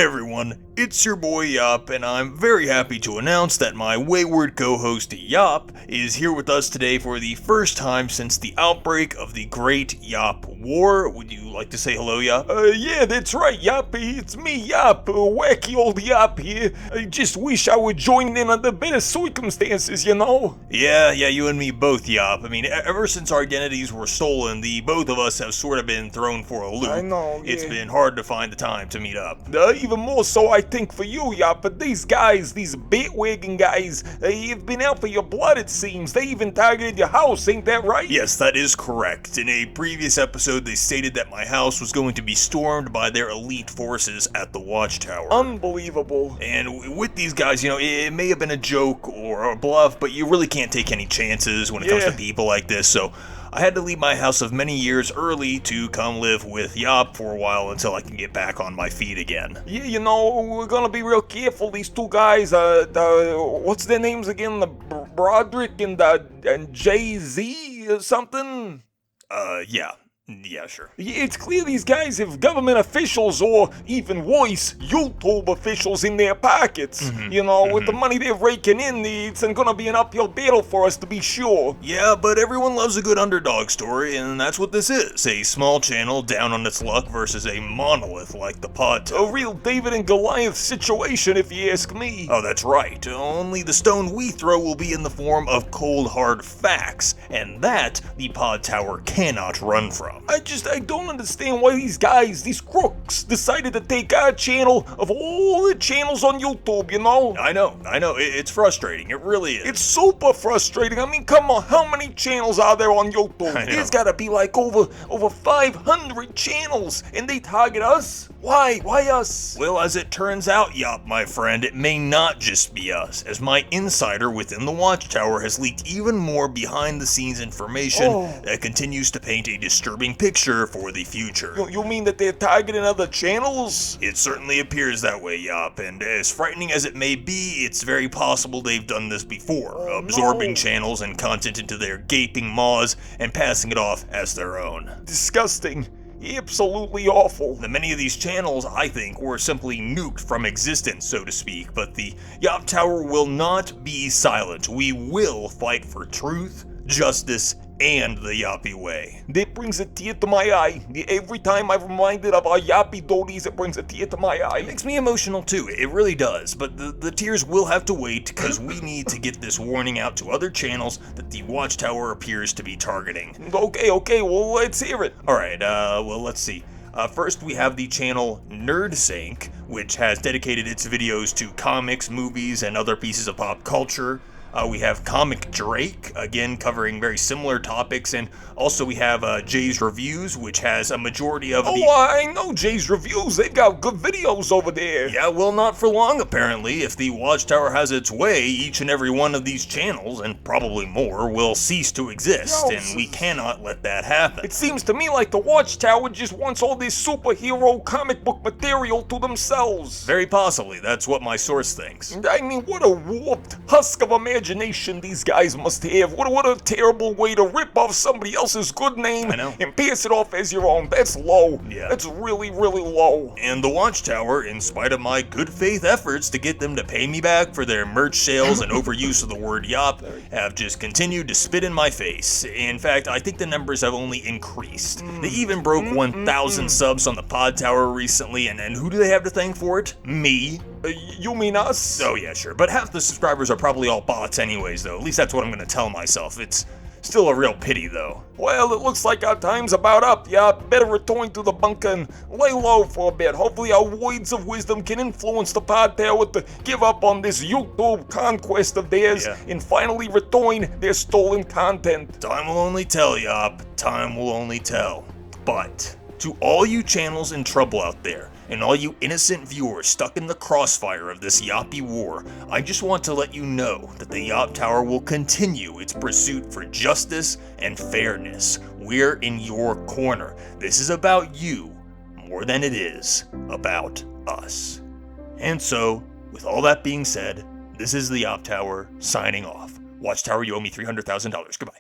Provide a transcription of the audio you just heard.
Hey everyone, it's your boy Yop, and I'm very happy to announce that my wayward co-host Yop is here with us today for the first time since the outbreak of the Great Yop War. Would you like to say hello, Yop? Yeah, that's right, Yoppie. It's me, Yop, wacky old Yop here. I just wish I would join in under better circumstances, you know? Yeah, you and me both, Yop. I mean, ever since our identities were stolen, the both of us have sort of been thrown for a loop. I know, It's yeah. been hard to find the time to meet up. Even more so, I think, for you, Yop. But these guys, these bit-wagging guys, you've been out for your blood, it seems. They even targeted your house, ain't that right? Yes, that is correct. In a previous episode, they stated that my house was going to be stormed by their elite forces at the Watchtower. Unbelievable. And with these guys, it may have been a joke or a bluff, but you really can't take any chances when it comes to people like this, so I had to leave my house of many years early to come live with Yop for a while until I can get back on my feet again. Yeah, we're gonna be real careful. These two guys, what's their names again? The Broderick and Jay-Z or something? Yeah, sure. Yeah, it's clear these guys have government officials or, even worse, YouTube officials in their pockets. With the money they're raking in, it's gonna be an uphill battle for us to be sure. Yeah, but everyone loves a good underdog story, and that's what this is. A small channel down on its luck versus a monolith like the Pod. A real David and Goliath situation, if you ask me. Oh, that's right. Only the stone we throw will be in the form of cold, hard facts, and that the Pod Tower cannot run from. I don't understand why these guys, these crooks, decided to take our channel of all the channels on YouTube, I know. It's frustrating. It really is. It's super frustrating. I mean, come on, how many channels are there on YouTube? I know. There's gotta be like over 500 channels, and they target us? Why? Why us? Well, as it turns out, Yop, my friend, it may not just be us, as my insider within the Watchtower has leaked even more behind-the-scenes information that continues to paint a disturbing picture for the future. You mean that they're targeting other channels? It certainly appears that way, Yop, and as frightening as it may be, it's very possible they've done this before, absorbing channels and content into their gaping maws and passing it off as their own. Disgusting. Absolutely awful. Many of these channels, I think, were simply nuked from existence, so to speak, but the Yop Tower will not be silent. We will fight for truth, justice, and the Yoppie way. That brings a tear to my eye. Every time I'm reminded of our Yoppie doties, it brings a tear to my eye. It makes me emotional too, it really does, but the tears will have to wait because we need to get this warning out to other channels that the Watchtower appears to be targeting. Okay, well, let's hear it. Alright, let's see. First, we have the channel NerdSync, which has dedicated its videos to comics, movies, and other pieces of pop culture. We have Comic Drake, again covering very similar topics, and also we have Jay's Reviews, which has a majority of I know Jay's Reviews. They've got good videos over there. Yeah, well, not for long, apparently. If the Watchtower has its way, each and every one of these channels, and probably more, will cease to exist, and we cannot let that happen. It seems to me like the Watchtower just wants all this superhero comic book material to themselves. Very possibly. That's what my source thinks. I mean, what a warped husk of imagination these guys must have. What a terrible way to rip off somebody else's good name and pass it off as your own. That's low. Yeah. That's really, really low. And the Watchtower, in spite of my good faith efforts to get them to pay me back for their merch sales and overuse of the word Yop, have just continued to spit in my face. In fact, I think the numbers have only increased. They even broke 1,000 subs on the Pod Tower recently, and who do they have to thank for it? Me. You mean us? Oh yeah, sure, but half the subscribers are probably all bots anyways, though. At least that's what I'm gonna tell myself. It's still a real pity, though. Well, it looks like our time's about up, yeah. Better return to the bunker and lay low for a bit. Hopefully our words of wisdom can influence the Pod Tower to give up on this YouTube conquest of theirs and finally return their stolen content. Time will only tell, Yop. Time will only tell. But to all you channels in trouble out there, and all you innocent viewers stuck in the crossfire of this Yoppie war, I just want to let you know that the Yop Tower will continue its pursuit for justice and fairness. We're in your corner. This is about you more than it is about us. And so, with all that being said, this is the Yop Tower signing off. Watchtower, you owe me $300,000. Goodbye.